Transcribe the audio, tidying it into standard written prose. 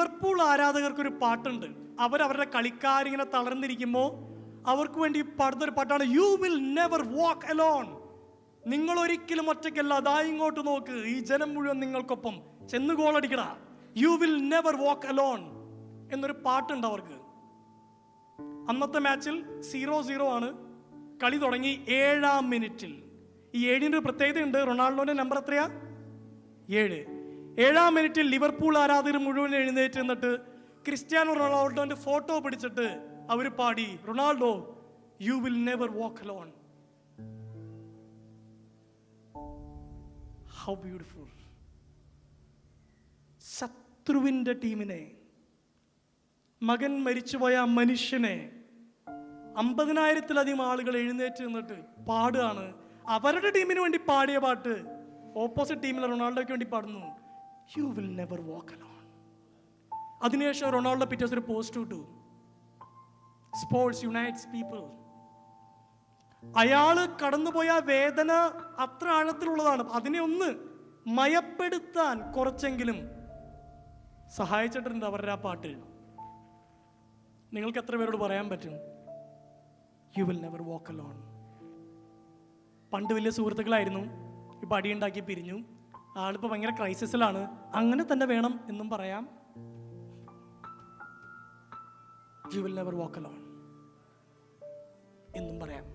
Liverpool ആരാധകർക്കൊരു പാട്ടുണ്ട്. അവരവരുടെ കളിക്കാരിങ്ങനെ തളർന്നിരിക്കുമ്പോൾ അവർക്ക് വേണ്ടി പാടുന്നൊരു പാട്ടാണ് U will never walk alone. നിങ്ങൾ ഒരിക്കലും ഒറ്റയ്ക്കല്ല, അതാ ഇങ്ങോട്ട് നോക്ക്, ഈ ജനം മുഴുവൻ നിങ്ങൾക്കൊപ്പം ചെന്ന് ഗോളടിക്കട, you will never walk alone എന്നൊരു പാട്ടുണ്ട് അവർക്ക്. അന്നത്തെ മാച്ചിൽ 0-0 ആണ്. കളി തുടങ്ങി 7-ാം മിനിറ്റിൽ. ഈ 7-ന്റെ പ്രത്യേകതയുണ്ട്. റൊണാൾഡോന്റെ നമ്പർ എത്രയാ? 7. 7-ാം മിനിറ്റിൽ ലിവർപൂൾ ആരാധകർ മുഴുവൻ എഴുന്നേറ്റ് നിന്നിട്ട് ക്രിസ്ത്യാനോ റൊണാൾഡോന്റെ ഫോട്ടോ പിടിച്ചിട്ട് അവർ പാടി, Ronaldo U will never walk alone. How beautiful. ശത്രുവിന്റെ ടീമിനെ, മകൻ മരിച്ചുപോയ മനുഷ്യനെ 50,000-ലധികം ആളുകൾ എഴുന്നേറ്റ് നിന്നിട്ട് പാടുകയാണ്. അവരുടെ ടീമിന് വേണ്ടി പാടിയ പാട്ട് ഓപ്പോസിറ്റ് ടീമിലെ റൊണാൾഡോയ്ക്ക് വേണ്ടി പാടുന്നു, U will never walk alone. അതിനുശേഷം റൊണാൾഡോ പിറ്റേഴ്സ് ഒരു പോസ്റ്റ് ഇട്ടു, സ്പോർട്സ് യുണൈറ്റ്സ് പീപ്പിൾ. അയാള് കടന്നുപോയ വേദന അത്ര ആഴത്തിലുള്ളതാണ്. അതിനെ ഒന്ന് മയപ്പെടുത്താൻ കുറച്ചെങ്കിലും സഹായിച്ചിട്ടുണ്ട് അവരുടെ ആ പാട്ട്. നിങ്ങൾക്ക് എത്ര പേരോട് പറയാൻ പറ്റും U will never walk alone? പണ്ട് വലിയ സുഹൃത്തുക്കളായിരുന്നു, ഇപ്പം അടിയുണ്ടാക്കി പിരിഞ്ഞു, ആളിപ്പോൾ ഭയങ്കര ക്രൈസിസിലാണ്. അങ്ങനെ തന്നെ വേണം എന്നും പറയാം. U will never walk alone എന്നും പറയാം.